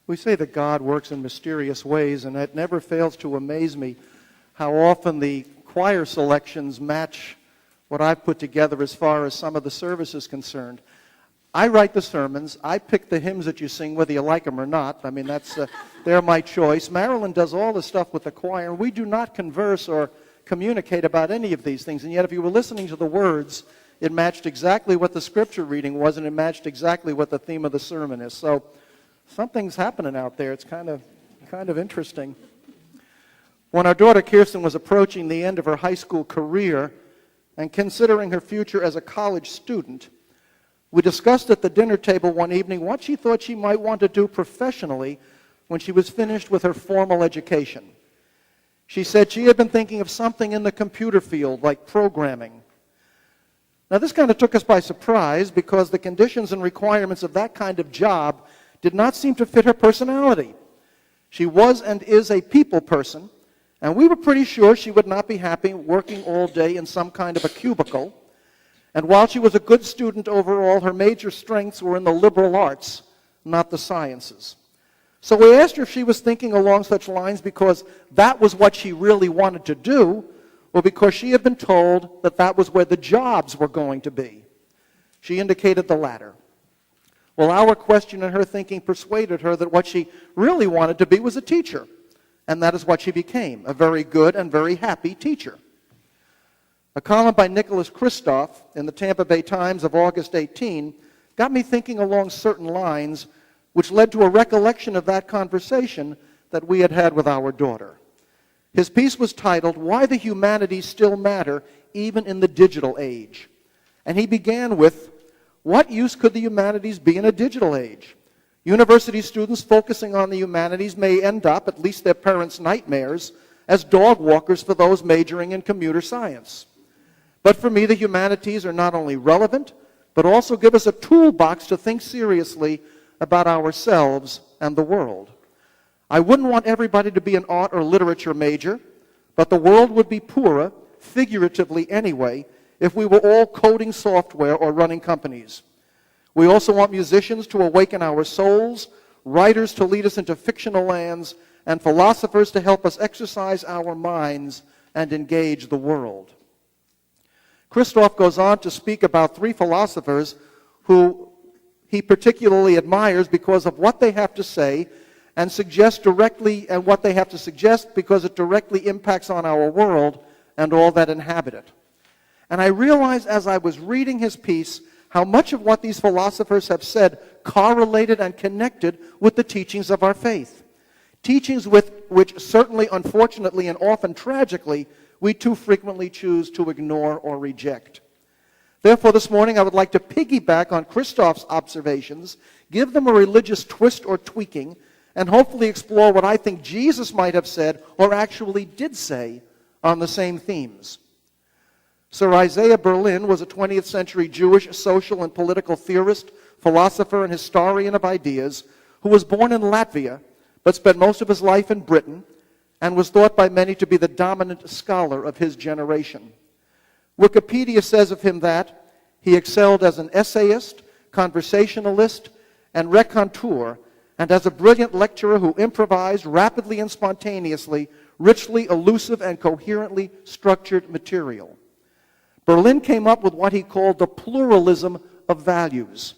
We say that God works in mysterious ways, and it never fails to amaze me how often the choir selections match what I've put together as far as some of the service is concerned. I write the sermons. I pick the hymns that you sing, whether you like them or not. I mean, they're my choice. Marilyn does all the stuff with the choir, and we do not converse or communicate about any of these things. And yet, if you were listening to the words, it matched exactly what the scripture reading was, and it matched exactly what the theme of the sermon is. So something's happening out there. It's kind of interesting. When our daughter Kirsten was approaching the end of her high school career and considering her future as a college student, we discussed at the dinner table one evening what she thought she might want to do professionally when she was finished with her formal education. She said she had been thinking of something in the computer field, like programming. Now, this kind of took us by surprise because the conditions and requirements of that kind of job did not seem to fit her personality. She was and is a people person, and we were pretty sure she would not be happy working all day in some kind of a cubicle. And while she was a good student overall, her major strengths were in the liberal arts, not the sciences. So we asked her if she was thinking along such lines because that was what she really wanted to do, or because she had been told that that was where the jobs were going to be. She indicated the latter. Well, our question and her thinking persuaded her that what she really wanted to be was a teacher, and that is what she became, a very good and very happy teacher. A column by Nicholas Kristof in the Tampa Bay Times of August 18 got me thinking along certain lines, which led to a recollection of that conversation that we had had with our daughter. His piece was titled, "Why the Humanities Still Matter Even in the Digital Age." And he began with, what use could the humanities be in a digital age? University students focusing on the humanities may end up, at least their parents' nightmares, as dog walkers for those majoring in computer science. But for me, the humanities are not only relevant, but also give us a toolbox to think seriously about ourselves and the world. I wouldn't want everybody to be an art or literature major, but the world would be poorer, figuratively anyway, if we were all coding software or running companies. We also want musicians to awaken our souls, writers to lead us into fictional lands, and philosophers to help us exercise our minds and engage the world. Kristof goes on to speak about three philosophers who he particularly admires because of what they have to say and suggest directly, and what they have to suggest because it directly impacts on our world and all that inhabit it. And I realized as I was reading his piece how much of what these philosophers have said correlated and connected with the teachings of our faith. Teachings which certainly, unfortunately, and often tragically, we too frequently choose to ignore or reject. Therefore, this morning I would like to piggyback on Kristof's observations, give them a religious twist or tweaking, and hopefully explore what I think Jesus might have said or actually did say on the same themes. Sir Isaiah Berlin was a 20th century Jewish social and political theorist, philosopher, and historian of ideas who was born in Latvia but spent most of his life in Britain and was thought by many to be the dominant scholar of his generation. Wikipedia says of him that he excelled as an essayist, conversationalist, and raconteur, and as a brilliant lecturer who improvised rapidly and spontaneously, richly elusive and coherently structured material. Berlin came up with what he called the pluralism of values.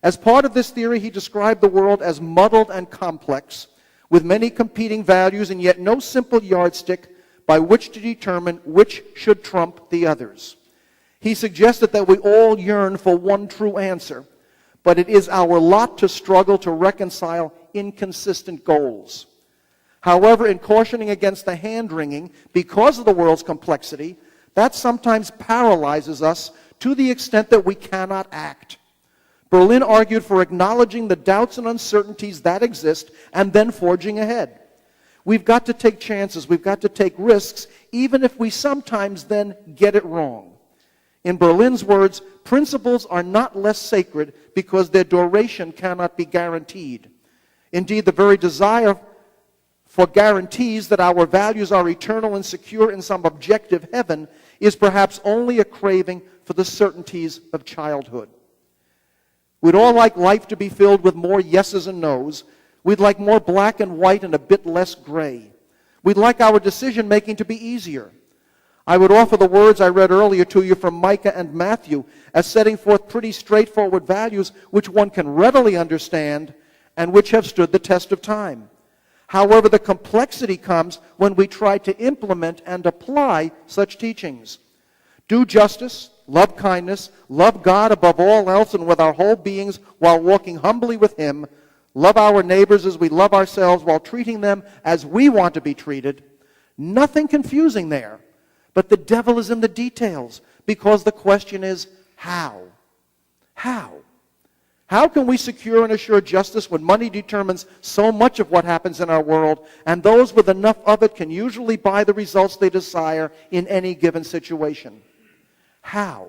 As part of this theory, he described the world as muddled and complex, with many competing values and yet no simple yardstick by which to determine which should trump the others. He suggested that we all yearn for one true answer, but it is our lot to struggle to reconcile inconsistent goals. However, in cautioning against the hand-wringing because of the world's complexity, that sometimes paralyzes us to the extent that we cannot act. Berlin argued for acknowledging the doubts and uncertainties that exist and then forging ahead. We've got to take chances, we've got to take risks, even if we sometimes then get it wrong. In Berlin's words, principles are not less sacred because their duration cannot be guaranteed. Indeed, the very desire for guarantees that our values are eternal and secure in some objective heaven is perhaps only a craving for the certainties of childhood. We'd all like life to be filled with more yeses and nos, We'd like more black and white and a bit less gray. We'd like our decision-making to be easier. I would offer the words I read earlier to you from Micah and Matthew as setting forth pretty straightforward values which one can readily understand and which have stood the test of time. However, the complexity comes when we try to implement and apply such teachings. Do justice, love kindness, love God above all else and with our whole beings while walking humbly with Him, love our neighbors as we love ourselves while treating them as we want to be treated. Nothing confusing there. But the devil is in the details, because the question is, how? How? How can we secure and assure justice when money determines so much of what happens in our world, and those with enough of it can usually buy the results they desire in any given situation? How?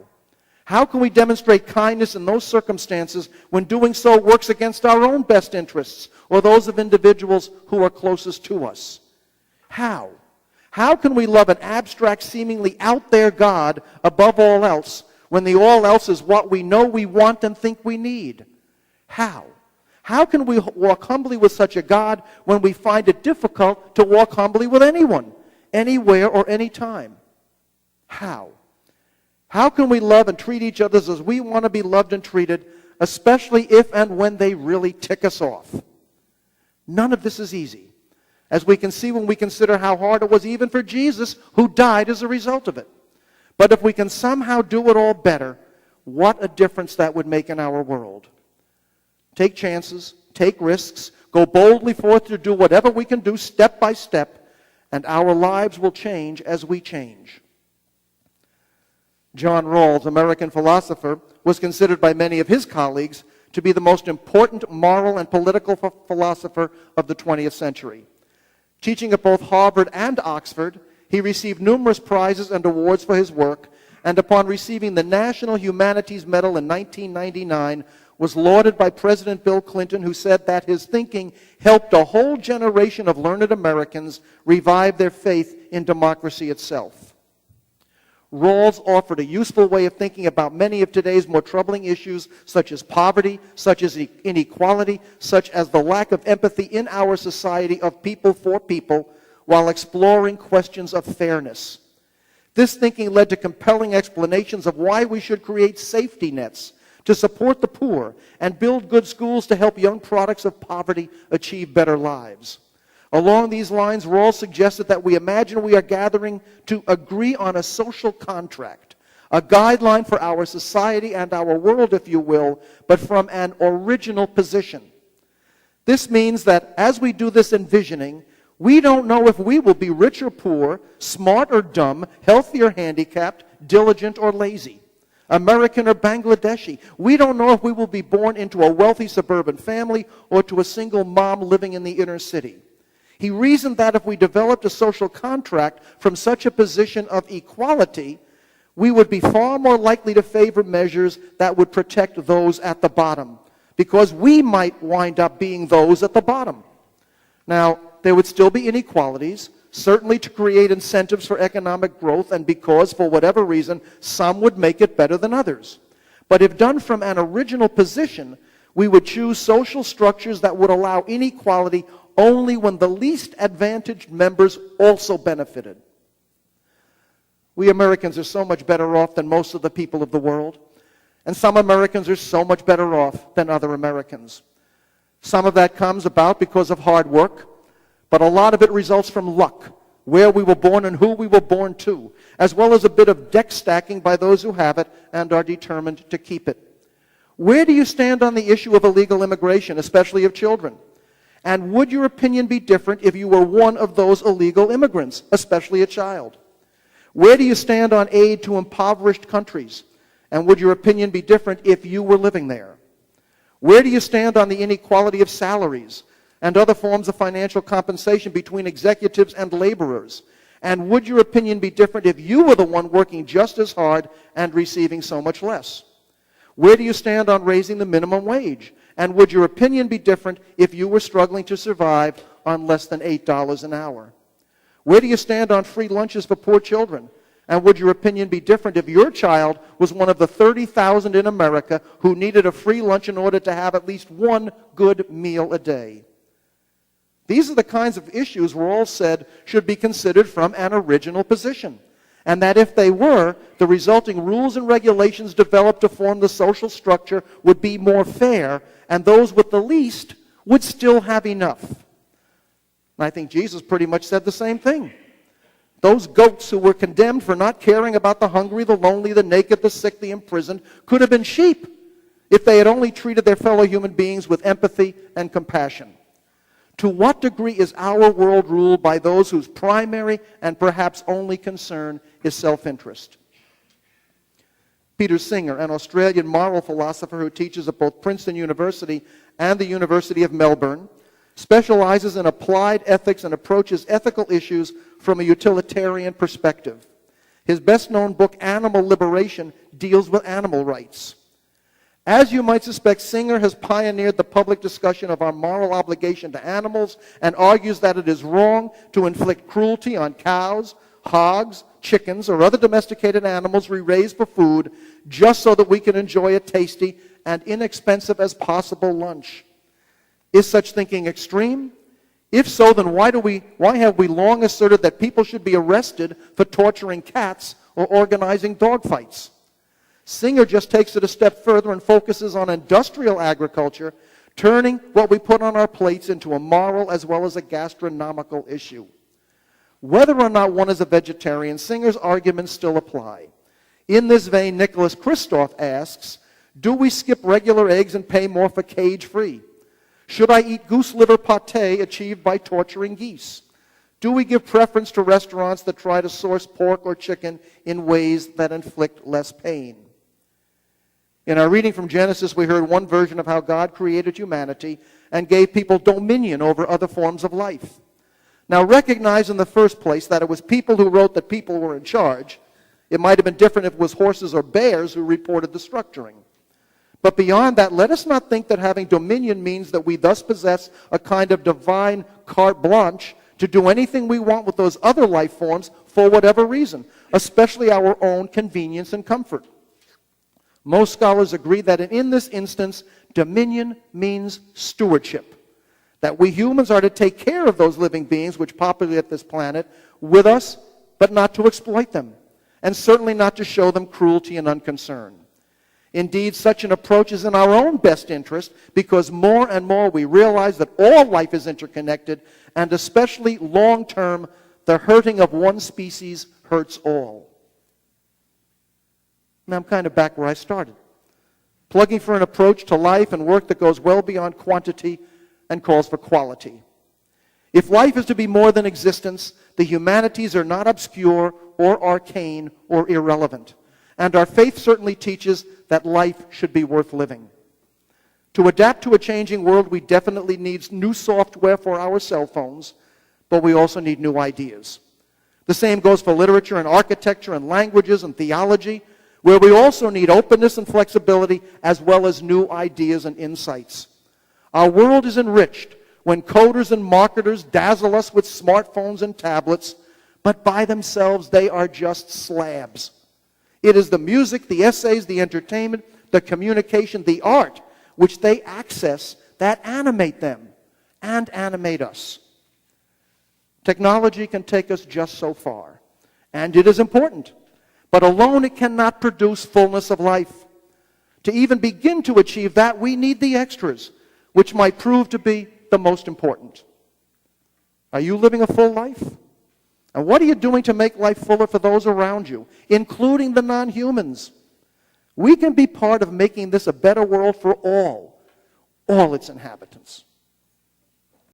How can we demonstrate kindness in those circumstances when doing so works against our own best interests or those of individuals who are closest to us? How? How can we love an abstract, seemingly out-there God above all else when the all else is what we know we want and think we need? How? How can we walk humbly with such a God when we find it difficult to walk humbly with anyone, anywhere or anytime? How? How can we love and treat each other as we want to be loved and treated, especially if and when they really tick us off? None of this is easy, as we can see when we consider how hard it was even for Jesus, who died as a result of it. But if we can somehow do it all better, what a difference that would make in our world. Take chances, take risks, go boldly forth to do whatever we can do step by step, and our lives will change as we change. John Rawls, American philosopher, was considered by many of his colleagues to be the most important moral and political philosopher of the 20th century. Teaching at both Harvard and Oxford, he received numerous prizes and awards for his work, and upon receiving the National Humanities Medal in 1999, was lauded by President Bill Clinton, who said that his thinking helped a whole generation of learned Americans revive their faith in democracy itself. Rawls offered a useful way of thinking about many of today's more troubling issues, such as poverty, such as inequality, such as the lack of empathy in our society of people for people, while exploring questions of fairness. This thinking led to compelling explanations of why we should create safety nets to support the poor and build good schools to help young products of poverty achieve better lives. Along these lines, Rawls suggested that we imagine we are gathering to agree on a social contract, a guideline for our society and our world, if you will, but from an original position. This means that as we do this envisioning, we don't know if we will be rich or poor, smart or dumb, healthy or handicapped, diligent or lazy, American or Bangladeshi. We don't know if we will be born into a wealthy suburban family or to a single mom living in the inner city. He reasoned that if we developed a social contract from such a position of equality, we would be far more likely to favor measures that would protect those at the bottom, because we might wind up being those at the bottom. Now, there would still be inequalities, certainly to create incentives for economic growth, and because, for whatever reason, some would make it better than others. But if done from an original position, we would choose social structures that would allow inequality only when the least advantaged members also benefited. We Americans are so much better off than most of the people of the world, and some Americans are so much better off than other Americans. Some of that comes about because of hard work, but a lot of it results from luck, where we were born and who we were born to, as well as a bit of deck stacking by those who have it and are determined to keep it. Where do you stand on the issue of illegal immigration, especially of children? And would your opinion be different if you were one of those illegal immigrants, especially a child? Where do you stand on aid to impoverished countries? And would your opinion be different if you were living there? Where do you stand on the inequality of salaries and other forms of financial compensation between executives and laborers? And would your opinion be different if you were the one working just as hard and receiving so much less? Where do you stand on raising the minimum wage? And would your opinion be different if you were struggling to survive on less than $8 an hour? Where do you stand on free lunches for poor children? And would your opinion be different if your child was one of the 30,000 in America who needed a free lunch in order to have at least one good meal a day? These are the kinds of issues Rawls said should be considered from an original position, and that if they were, the resulting rules and regulations developed to form the social structure would be more fair, and those with the least would still have enough. And I think Jesus pretty much said the same thing. Those goats who were condemned for not caring about the hungry, the lonely, the naked, the sick, the imprisoned, could have been sheep if they had only treated their fellow human beings with empathy and compassion. To what degree is our world ruled by those whose primary and perhaps only concern is self-interest? Peter Singer, an Australian moral philosopher who teaches at both Princeton University and the University of Melbourne, specializes in applied ethics and approaches ethical issues from a utilitarian perspective. His best-known book, Animal Liberation, deals with animal rights. As you might suspect, Singer has pioneered the public discussion of our moral obligation to animals and argues that it is wrong to inflict cruelty on cows, hogs, chickens, or other domesticated animals we raise for food just so that we can enjoy a tasty and inexpensive as possible lunch. Is such thinking extreme? If so, then why have we long asserted that people should be arrested for torturing cats or organizing dogfights? Singer just takes it a step further and focuses on industrial agriculture, turning what we put on our plates into a moral as well as a gastronomical issue. Whether or not one is a vegetarian, Singer's arguments still apply. In this vein, Nicholas Kristof asks, do we skip regular eggs and pay more for cage-free? Should I eat goose liver pâté achieved by torturing geese? Do we give preference to restaurants that try to source pork or chicken in ways that inflict less pain? In our reading from Genesis, we heard one version of how God created humanity and gave people dominion over other forms of life. Now, recognize in the first place that it was people who wrote that people were in charge. It might have been different if it was horses or bears who reported the structuring. But beyond that, let us not think that having dominion means that we thus possess a kind of divine carte blanche to do anything we want with those other life forms for whatever reason, especially our own convenience and comfort. Most scholars agree that in this instance, dominion means stewardship. That we humans are to take care of those living beings which populate this planet with us, but not to exploit them, and certainly not to show them cruelty and unconcern. Indeed, such an approach is in our own best interest because more and more we realize that all life is interconnected, and especially long-term, the hurting of one species hurts all. Now I'm kind of back where I started, plugging for an approach to life and work that goes well beyond quantity and calls for quality. If life is to be more than existence, the humanities are not obscure or arcane or irrelevant. And our faith certainly teaches that life should be worth living. To adapt to a changing world, we definitely need new software for our cell phones, but we also need new ideas. The same goes for literature and architecture and languages and theology, where we also need openness and flexibility as well as new ideas and insights. Our world is enriched when coders and marketers dazzle us with smartphones and tablets, but by themselves they are just slabs. It is the music, the essays, the entertainment, the communication, the art which they access that animate them and animate us. Technology can take us just so far, and it is important. But alone it cannot produce fullness of life. To even begin to achieve that, we need the extras, which might prove to be the most important. Are you living a full life? And what are you doing to make life fuller for those around you, including the non-humans? We can be part of making this a better world for all its inhabitants.